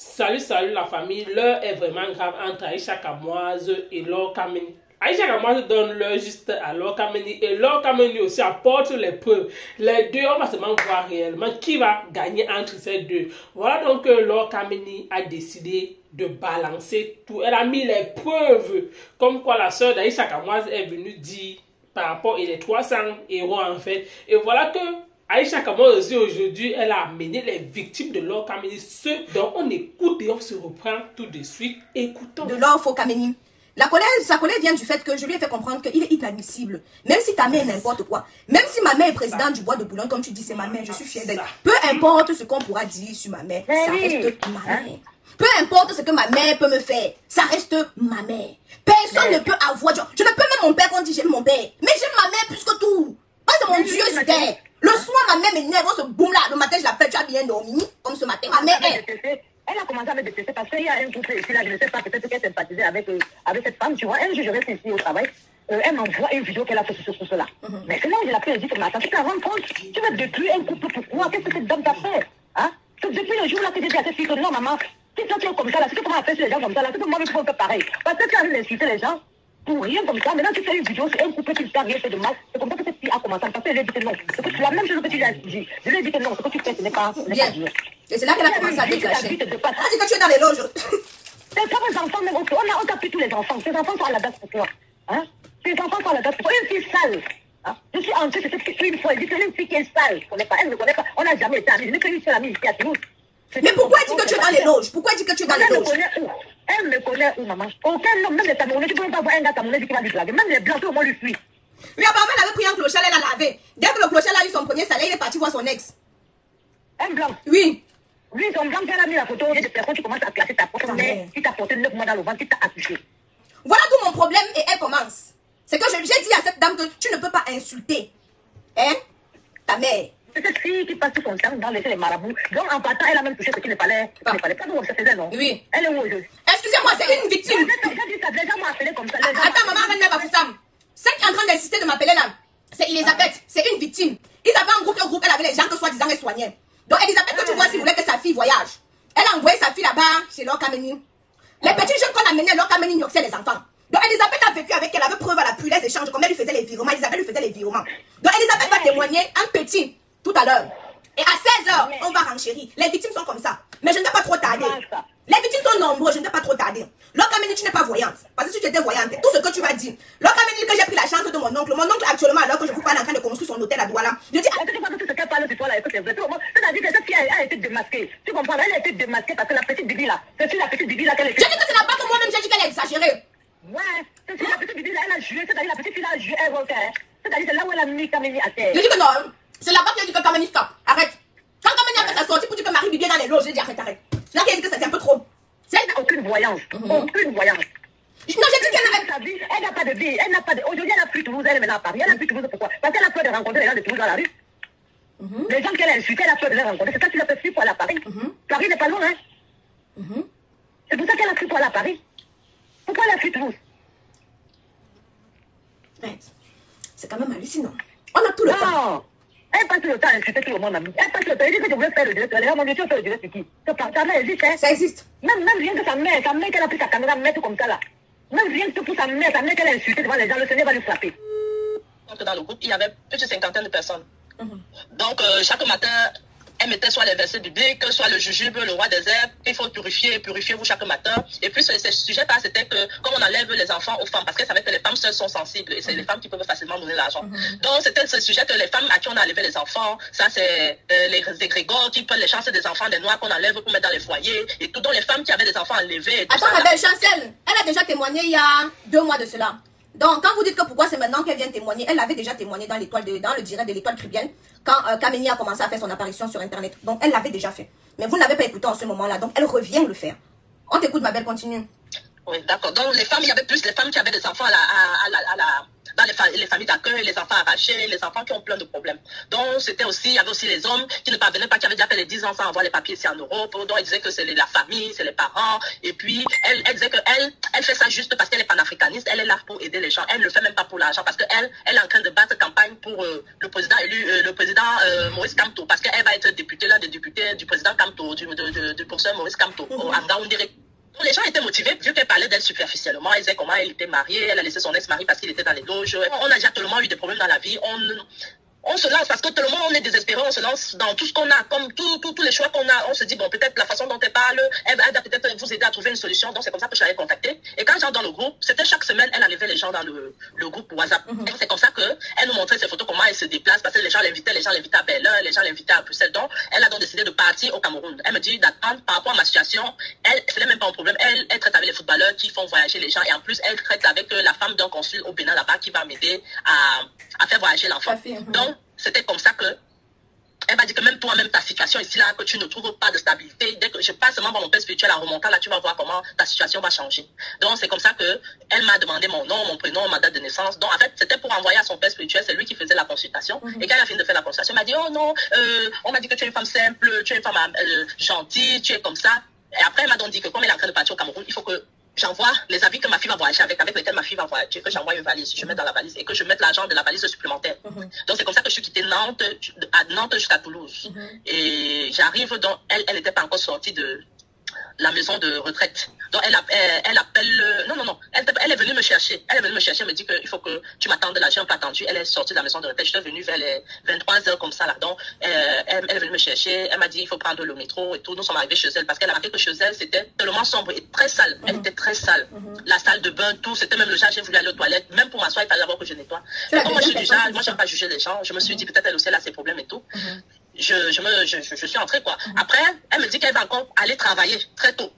Salut, salut la famille. L'heure est vraiment grave entre Aïcha Kamoise et Laure Kameni. Aïcha Kamoise donne l'heure juste à Laure Kameni et Laure Kameni aussi apporte les preuves. Les deux, on va seulement voir réellement qui va gagner entre ces deux. Voilà donc que Laure Kameni a décidé de balancer tout. Elle a mis les preuves comme quoi la soeur d'Aïcha Kamoise est venue dire par rapport aux 300 euros en fait. Et voilà que Aïcha Kamoise aussi aujourd'hui, elle a amené les victimes de Laure Kameni, ceux dont on écoute et on se reprend tout de suite. Écoutons. De Laure Kameni. Sa colère vient du fait que je lui ai fait comprendre qu'il est inadmissible. Même si ta mère est n'importe quoi, même si ma mère est présidente du bois de Boulogne, comme tu dis, c'est ma mère, je suis fière d'elle. Peu importe ce qu'on pourra dire sur ma mère, ça reste ma mère. Peu importe ce que ma mère peut me faire, ça reste ma mère. Personne ne peut avoir... Je ne peux même mon père quand on dit j'aime mon père. Mais j'aime ma mère plus que tout. Parce que mon Dieu sur terre. Le soir, ma mère m'énerve, on se boum là. Le matin, je l'appelle, tu as bien dormi. Comme ce matin, ma mère est... Elle a commencé à me détester parce qu'il y a un couple ici, là, je ne sais pas, peut-être qu'elle sympathisait avec cette femme, tu vois. Un jour, je reste ici au travail, elle m'envoie une vidéo qu'elle a fait sur cela. Mais c'est là où je l'appelle et dit, mais attends, tu te rends compte, tu veux détruire un couple, pourquoi? Qu'est-ce que cette dame t'a fait? Hein? C'est depuis le jour là que j'ai dit à cette fille que non, maman, si toi tu es comme ça, là, si tu commences à faire sur les gens comme ça, là, c'est que moi, je peux faire pareil. Parce que tu as envie d'insulter les gens pour rien comme ça. Maintenant, tu fais une vidéo sur un couple qui ne t'a rien fait de mal. C'est comme ça que cette fille a commencé à me passer. Elle lui a dit que non. C'est la même chose que tu lui as dit. Je lui ai dit que non, ce que tu fais, ce n'est pas bien. Et c'est là qu'elle a commencé à déclencher. Elle dit que tu es dans les loges. C'est pas mes enfants, mais on a pris tous les enfants. Ces enfants sont à la date pour toi. Hein? Ces enfants sont à la date pour toi. Une fille sale. Hein? Je suis entrée chez cette fille une fois. Elle dit que c'est une fille qui est sale. Elle ne connaît pas. On n'a jamais été amis. Je n'ai qu'une seule amie ici à Toulouse. Mais pourquoi elle dit que tu es dans les loges? Pourquoi elle dit que tu es dans les loges? Elle me connaît où, maman? Aucun homme, même les Camerounais, tu peux même pas voir un gars Camerounais qui va lui draguer. Même les Blancs, tout le monde lui suit. Oui, apparemment, elle avait pris un clochard, elle a lavé. Dès que le clochard a eu son premier salaire, il est parti voir son ex. Un Blanc? Oui. Lui, son Blanc, elle a mis la photo de personne, tu commences à classer ta propre mère, qui t'a porté 9 mois dans le ventre, qui t'a accouché. Voilà tout mon problème et elle commence. C'est que j'ai dit à cette dame que tu ne peux pas insulter. Hein? Ta mère. C'est cette fille qui passe tout son temps dans les marabouts. Donc, en partant, elle a même touché ce qu'il ne fallait pas. D'où ça faisait, non? Oui. Elle est où aujourd'hui? Excusez-moi, c'est une victime. Les gens m'ont appelé comme ça. Attends, maman, ramène ma femme. Celle qui est en train d'insister de m'appeler là, c'est Elisabeth. C'est une victime. Ils avaient un groupe, elle avait les gens que soi-disant elle soignait. Donc, Elisabeth, que tu vois, si voulait que sa fille voyage, elle a envoyé sa fille là-bas chez Laure Kameni. Les petits jeunes qu'on a menés à Laure Kameni, c'est les enfants. Donc, Elisabeth a vécu avec elle, avait preuve à l'appui, les échanges, comme elle lui faisait les virements. Elisabeth lui faisait les virements. Donc, Elisabeth va témoigner un petit tout à l'heure. Et à 16h, on va renchérir. Les victimes sont comme ça. Mais je ne vais pas trop tarder. Les victimes sont nombreuses, je ne vais pas trop tarder. Laure Kameni, tu n'es pas voyante. Parce que si tu étais voyante, tout ce que tu vas dire. Laure Kameni, que j'ai pris la chance de mon oncle. Mon oncle, actuellement, alors que je vous parle en train de construire son hôtel à Douala. Je dis, tu vois que tout ce qu'elle parle de toi là, c'est vrai. C'est-à-dire que cette fille a été démasquée. Tu comprends? Elle a été démasquée parce que la petite Bibi là, c'est sur la petite Bibi là qu'elle est. Je dis que c'est là-bas que moi-même j'ai dit qu'elle est exagérée. Ouais, c'est sur la petite Bibi là, elle a joué. C'est-à-dire la petite fille là a joué un rôle. C'est-à-dire c'est là où elle a mis Kameni à terre. Je dis que non, c'est là-bas qu'elle dit que Kameni stop. Arrête. Quand Kameni a fait sa sortie pour dire que Marie Bibi est dans les loges, j'ai dit arrête. Là qu'elle dit que c'est un peu trop. Elle n'a aucune voyance. Aucune voyance. Non, j'ai dit qu'elle n'avait sa vie. Elle n'a pas de vie. Elle n'a pas de... Aujourd'hui, elle n'a plus Toulouse. Elle est maintenant à Paris. Elle n'a plus Toulouse. Pourquoi? Parce qu'elle a peur de rencontrer les gens de Toulouse dans la rue. Les gens qu'elle a insultés, elle a peur de les rencontrer. C'est ça qu'il a fait fuir pour aller à Paris. Paris n'est pas loin, hein. C'est pour ça qu'elle a fui pour aller à Paris. Pourquoi elle a fui Toulouse? C'est quand même hallucinant. On a tout le temps. Elle passe le temps à insulter tout le monde, ami. Elle passe le temps. Elle dit que je voulais faire le direct. Elle a mon Dieu, tu veux faire le direct, c'est qui? Ta mère existe, hein? Ça existe. Même rien que sa mère qu'elle a pris sa caméra, mettre comme ça là. Même rien que pour sa mère qu'elle a insulté devant les gens, le Seigneur va lui frapper. Dans le groupe, il y avait plus de 50 de personnes. Donc, chaque matin, elle mettait soit les versets bibliques, soit le jujube, le roi des herbes. Il faut purifiez-vous chaque matin. Et puis, ce sujet-là, c'était que, comme on enlève les enfants aux femmes, parce qu'elle savait que les femmes seules sont sensibles, et c'est les femmes qui peuvent facilement donner l'argent. Donc, c'était ce sujet que les femmes à qui on a enlevé les enfants, ça c'est les égrégores qui prennent les chances des enfants, des noirs qu'on enlève pour mettre dans les foyers, et tout. Donc, les femmes qui avaient des enfants enlevés. Attends, ma belle Chancel, elle a déjà témoigné il y a 2 mois de cela. Donc, quand vous dites que pourquoi c'est maintenant qu'elle vient témoigner, elle avait déjà témoigné dans le direct de l'Étoile Tribienne, quand Kameni a commencé à faire son apparition sur Internet. Donc, elle l'avait déjà fait. Mais vous ne l'avez pas écouté en ce moment-là. Donc, elle revient le faire. On t'écoute, ma belle, continue. Oui, d'accord. Donc, les femmes, il y avait plus les femmes qui avaient des enfants dans les familles d'accueil, les enfants arrachés, les enfants qui ont plein de problèmes. Donc, il y avait aussi les hommes qui ne parvenaient pas, qui avaient déjà fait les 10 ans sans avoir les papiers ici en Europe. Donc, elle disait que c'est la famille, c'est les parents. Et puis, elle disait qu'elle fait ça juste parce qu'elle est panafricaniste. Elle est là pour aider les gens. Elle ne le fait même pas pour l'argent parce qu'elle est en train de battre campagne pour le président élu, le président Maurice Kamto, parce qu'elle va être députée, l'un des députés du président Kamto, du professeur Maurice Kamto, à Ngaoundéré. Les gens étaient motivés, vu qu'elle parlait d'elle superficiellement. Elle disait comment elle était mariée, elle a laissé son ex-mari parce qu'il était dans les loges. On a déjà tellement eu des problèmes dans la vie. On se lance parce que tout le monde, on est désespéré, on se lance dans tout ce qu'on a, comme tous les choix qu'on a. On se dit, bon, peut-être la façon dont elle parle, elle va peut-être vous aider à trouver une solution. Donc, c'est comme ça que je l'avais contactée. Et quand j'entre dans le groupe, c'était chaque semaine, elle enlevait les gens dans le groupe WhatsApp. C'est comme ça qu'elle nous montrait ses photos, comment elle se déplace, parce que les gens l'invitaient à Berlin, les gens l'invitaient à Bruxelles. Donc, elle a donc décidé de partir au Cameroun. Elle me dit d'attendre par rapport à ma situation. Ce n'est même pas un problème. Elle traite avec les footballeurs qui font voyager les gens. Et en plus, elle traite avec la femme d'un consul au Bénin là-bas qui va m'aider à faire voyager l'enfant. Donc, c'était comme ça que elle m'a dit que même toi-même, ta situation ici, là, que tu ne trouves pas de stabilité, dès que je passe seulement par mon père spirituel en remontant, là, tu vas voir comment ta situation va changer. Donc, c'est comme ça que elle m'a demandé mon nom, mon prénom, ma date de naissance. Donc, en fait, c'était pour envoyer à son père spirituel, c'est lui qui faisait la consultation. Et quand elle a fini de faire la consultation, elle m'a dit, oh non, on m'a dit que tu es une femme simple, tu es une femme gentille, tu es comme ça. Et après, elle m'a donc dit que comme elle est en train de partir au Cameroun, il faut que j'envoie les avis que ma fille va voyager avec lesquels ma fille va voyager, que j'envoie une valise, je mets dans la valise et que je mette l'argent de la valise supplémentaire. Donc c'est comme ça que je suis quittée Nantes jusqu'à Toulouse. Et j'arrive, donc elle n'était pas encore sortie de la maison de retraite. Donc elle appelle, non, elle est venue me chercher. Elle me dit qu'il faut que tu m'attendes là, j'ai un peu attendu. Elle est sortie de la maison de retraite. J'étais venue vers les 23h comme ça là. Donc elle est venue me chercher. Elle m'a dit il faut prendre le métro et tout. Nous sommes arrivés chez elle parce qu'elle a remarqué que chez elle c'était tellement sombre et très sale. Elle était très sale. La salle de bain, tout, c'était même le genre, j'ai voulu aller aux toilettes. Même pour m'asseoir, il fallait d'abord que je nettoie. Mais comme moi je suis du genre, moi j'aime pas juger les gens. Je me suis dit peut-être elle aussi elle a ses problèmes et tout. Je suis entrée quoi. Après, elle me dit qu'elle va encore aller travailler très tôt.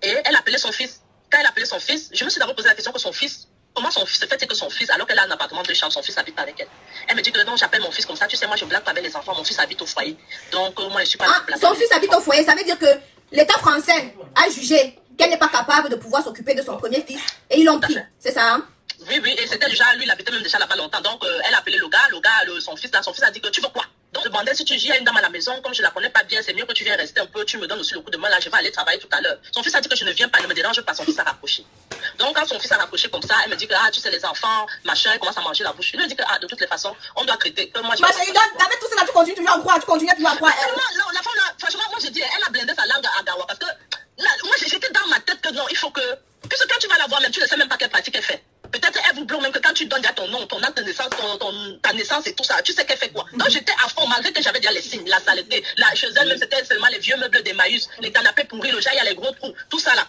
Et elle appelait son fils. Quand elle appelait son fils, je me suis d'abord posé la question que son fils, comment son fils, se fait que son fils, alors qu'elle a un appartement de chambre, son fils habite avec elle. Elle me dit que non, j'appelle mon fils comme ça, tu sais, moi je blague pas avec les enfants, mon fils habite au foyer. Donc moi je suis pas son fils habite au foyer, ça veut dire que l'État français a jugé qu'elle n'est pas capable de pouvoir s'occuper de son premier fils. Et ils l'ont pris, c'est ça hein? Oui, et c'était déjà, lui il habitait même déjà là-bas longtemps. Donc elle a appelé le gars, son fils a dit que tu veux quoi? Donc, je demandais si il y a une dame à la maison, comme je la connais pas bien, c'est mieux que tu viennes rester un peu, tu me donnes aussi le coup de main, là, je vais aller travailler tout à l'heure. Son fils a dit que je ne viens pas, ne me dérange pas, son fils a raccroché. Donc, quand son fils a raccroché comme ça, elle me dit que, tu sais, les enfants, machin, ils commencent à manger la bouche. Je lui dis que, de toutes les façons, on doit traiter. Que moi, avec tout ça, tu continues toujours à croire, tu continues toujours à croire. Non, la femme, là, franchement, moi, j'ai dit, elle a blindé sa langue à Gawa, parce que, là, moi, j'étais dans ma tête que non, il faut que, puisque quand tu vas la voir, même, tu ne sais même pas quelle pratique elle fait. Peut-être elle vous bloque même que quand tu donnes déjà ton nom, ton acte de naissance, ta naissance et tout ça, tu sais qu'elle fait quoi. Donc j'étais à fond, malgré que j'avais déjà les signes, la saleté, chez elle même c'était seulement les vieux meubles d'Emmaüs, les canapés pourris, le chat, il y a les gros trous, tout ça là.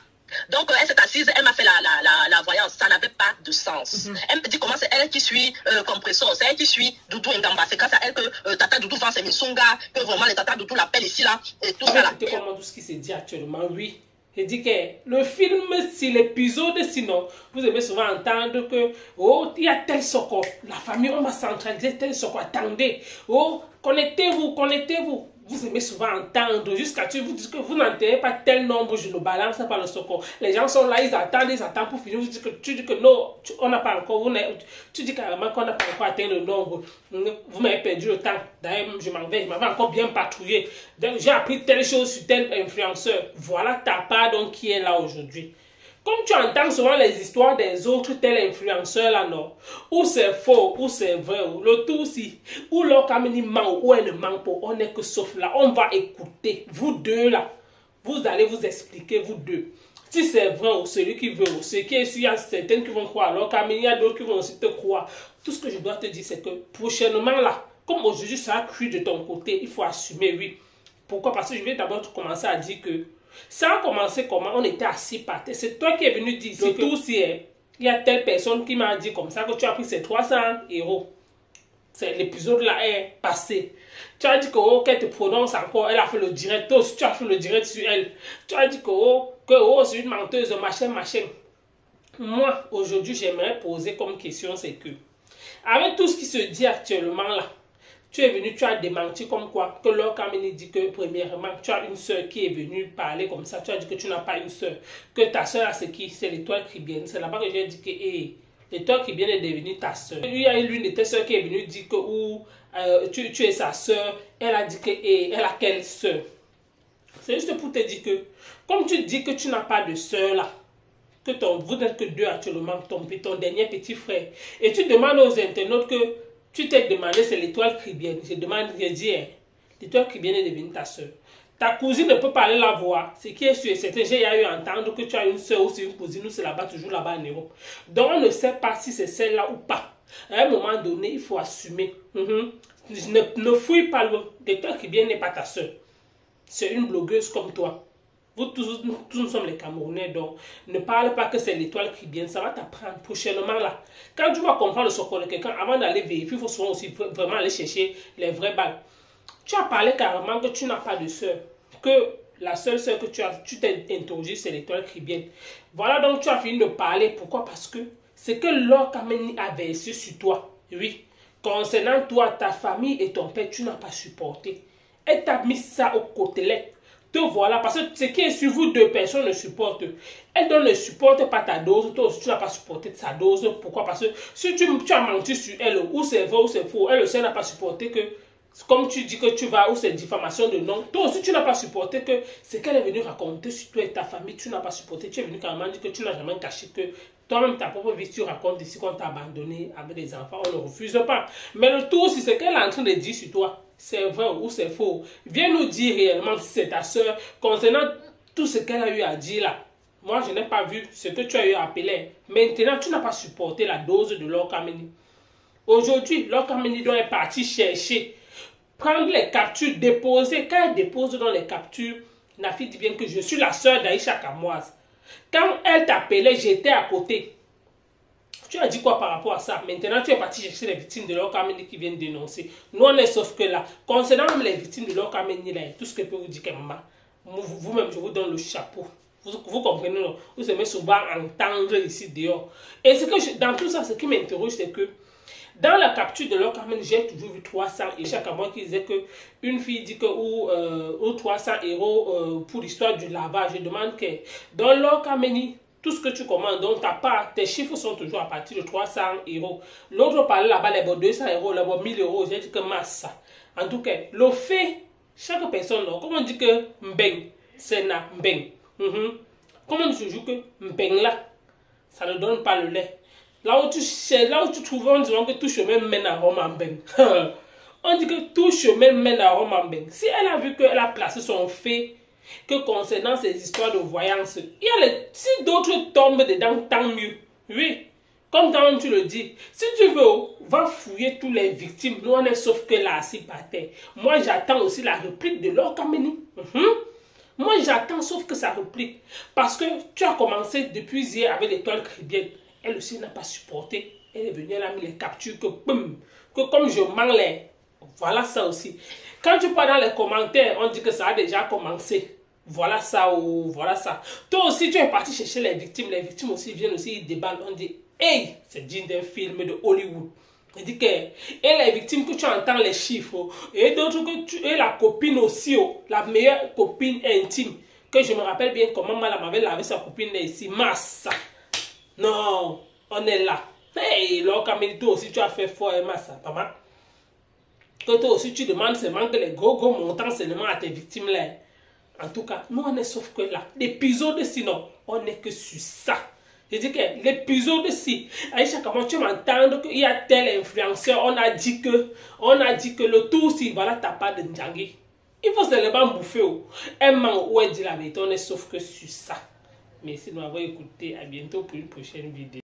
Donc elle s'est assise, elle m'a fait la voyance, ça n'avait pas de sens. Elle me dit comment c'est elle qui suit Compressor, c'est elle qui suit Doudou Ngamba, c'est grâce à elle que Tata Doudou vend ses Missunga, que vraiment les Tata Doudou l'appellent ici là, et tout ça là. Écoutez comment tout ce qui se dit actuellement, oui. Je dis que le film, si l'épisode, sinon, vous aimez souvent entendre que, oh, il y a tel soko, la famille, on va centraliser tel soko, attendez, oh, connectez-vous. Vous aimez souvent entendre jusqu'à ce que vous dites que vous n'enterrez pas tel nombre, je le balance par le secours. Les gens sont là, ils attendent pour finir. Tu dis que non, on n'a pas encore, tu dis carrément qu'on n'a pas encore atteint le nombre. Vous m'avez perdu le temps. D'ailleurs, je m'avais encore bien patrouillé. J'ai appris telle chose sur tel influenceur. Voilà ta part donc qui est là aujourd'hui. Comme tu entends souvent les histoires des autres tels influenceurs là, non, ou c'est faux, ou c'est vrai, ou le tout aussi, ou leur caméra ment, ou elle ne ment pas, on n'est que sauf là, on va écouter, vous deux là, vous allez vous expliquer, vous deux, si c'est vrai ou celui qui veut, ou ce qui est sûr, il y a certains qui vont croire, alors caméra, il y a d'autres qui vont aussi te croire. Tout ce que je dois te dire, c'est que prochainement là, comme aujourd'hui ça a cru de ton côté, il faut assumer, oui. Pourquoi? Parce que je vais d'abord commencer à dire que ça a commencé comment? On était assis par terre. C'est toi qui es venu dire que tout si il y a telle personne qui m'a dit comme ça que tu as pris ces 300 €. L'épisode là est passé. Tu as dit que oh, qu'elle te prononce encore. Elle a fait le direct. Toi aussi, tu as fait le direct sur elle. Tu as dit que c'est une menteuse, machin. Moi, aujourd'hui, j'aimerais poser comme question, c'est que avec tout ce qui se dit actuellement là, tu es venu, tu as démenti comme quoi, que leur Kamini dit que premièrement, tu as une soeur qui est venue parler comme ça, tu as dit que tu n'as pas une soeur, que ta soeur c'est qui? C'est l'étoile chrétienne. C'est là-bas que j'ai dit que l'étoile chrétienne est devenue ta soeur. Il y a l'une de tes soeurs qui est venue dire que tu es sa soeur, elle a dit que elle a quelle soeur? C'est juste pour te dire que, comme tu dis que tu n'as pas de soeur là, que vous n'êtes que deux actuellement, ton dernier petit frère, et tu demandes aux internautes que tu t'es demandé, c'est l'étoile Caribbean. Je demande, je dis, l'étoile Caribbean est devenue ta soeur. Ta cousine ne peut pas aller la voir. Ce qui est sûr, c'est que j'ai eu à entendre que tu as une soeur ou c'est une cousine ou c'est là-bas, toujours là-bas en Europe. Donc, on ne sait pas si c'est celle-là ou pas. À un moment donné, il faut assumer. Ne fouille pas loin. L'étoile Caribbean n'est pas ta soeur. C'est une blogueuse comme toi. Vous tous, nous sommes les Camerounais, donc ne parle pas que c'est l'étoile Caribbean. Ça va t'apprendre prochainement là. Quand tu vas comprendre le score de quelqu'un, avant d'aller vérifier, il faut souvent aussi vraiment aller chercher les vraies balles. Tu as parlé carrément que tu n'as pas de soeur. Que la seule soeur que tu t'es interrogé, c'est l'étoile Caribbean. Voilà, donc tu as fini de parler. Pourquoi? Parce que c'est que Lord Kameni a versé sur toi. Oui. Concernant toi, ta famille et ton père, tu n'as pas supporté. Elle t'a mis ça au côté. Te voilà, parce que ce qui est sur vous, deux personnes ne supportent. Elle ne supporte pas ta dose, toi aussi tu n'as pas supporté sa dose. Pourquoi? Parce que si tu as menti sur elle, ou c'est vrai ou c'est faux, elle aussi n'a pas supporté que, comme tu dis que tu vas, ou c'est diffamation de nom, toi aussi tu n'as pas supporté que ce qu'elle est venue raconter sur toi et ta famille, tu n'as pas supporté. Tu es venu carrément dire que tu n'as jamais caché que toi-même ta propre vie, tu racontes ici qu'on t'a abandonné avec des enfants, on ne refuse pas. Mais le tout aussi, c'est qu'elle est en train de dire sur toi. C'est vrai ou c'est faux. Viens nous dire réellement si c'est ta soeur concernant tout ce qu'elle a eu à dire là. Moi, je n'ai pas vu ce que tu as eu à appeler. Maintenant, tu n'as pas supporté la dose de Lord Kameni. Aujourd'hui, Lord Kameni doit être parti chercher, prendre les captures, déposer. Quand elle dépose dans les captures, la fille dit bien que je suis la soeur d'Aïcha Kamoise. Quand elle t'appelait, j'étais à côté. Tu as dit quoi par rapport à ça? Maintenant, tu es parti chercher les victimes de Lord Kameni qui viennent dénoncer. Nous, on est sauf que là. Concernant les victimes de Lord Kameni, là, tout ce que je peux vous dire, vous-même, je vous donne le chapeau. Vous comprenez, non? Vous aimez souvent entendre ici dehors. Et ce que dans tout ça, ce qui m'interroge, c'est que dans la capture de Lord Kameni, j'ai toujours vu 300 et chaque mois qui disait que une fille dit que ou 300 € pour l'histoire du lavage. Je demande que dans Lord Kameni, tout ce que tu commandes, donc tes chiffres sont toujours à partir de 300 €. L'autre parlait là-bas, les 200 €, les 1000 €. J'ai dit que masse. En tout cas, le fait, chaque personne, comment on dit que mbeng, c'est na mbeng. Comment on dit toujours que mbeng là, ça ne donne pas le lait. Là où tu trouves, on dit que tout chemin mène à Rome en mbeng. On dit que tout chemin mène à Rome en mbeng. Si elle a vu qu'elle a placé son fait, que concernant ces histoires de voyance, il y a si d'autres tombent dedans, tant mieux. Oui, comme toi-même tu le dis, si tu veux, va fouiller tous les victimes. Nous on est sauf que là, assis par terre. Moi j'attends aussi la réplique de Lord Kameni. Moi j'attends sauf que ça réplique. Parce que tu as commencé depuis hier avec l'étoile Caribbean. Elle aussi n'a pas supporté. Elle est venue, elle a mis les captures que comme je manque les. Voilà ça aussi. Quand tu pars dans les commentaires, on dit que ça a déjà commencé. Voilà ça ou voilà ça. Toi aussi, tu es parti chercher les victimes. Les victimes aussi viennent aussi, ils déballent. On dit, hey, c'est digne d'un film de Hollywood. On dit que, et les victimes que tu entends les chiffres, et d'autres que tu es la copine aussi, la meilleure copine intime. Que je me rappelle bien comment maman m'avait lavé sa copine là ici. Massa. Non, on est là. Hey, Lord Kameni, toi aussi, tu as fait fort, Massa, maman. Que toi aussi, tu demandes seulement que les gros montants seulement à tes victimes là. En tout cas, nous on est sauf que là. L'épisode sinon, on n'est que sur ça. Je dis que l'épisode ci, Aïcha, comment tu m'entends qu'il y a tel influenceur, on a dit que le tout si, voilà ta part de Ndjangi. Il faut seulement bouffer. Un man où elle dit la vérité, on est sauf que sur ça. Merci de m'avoir écouté. À bientôt pour une prochaine vidéo.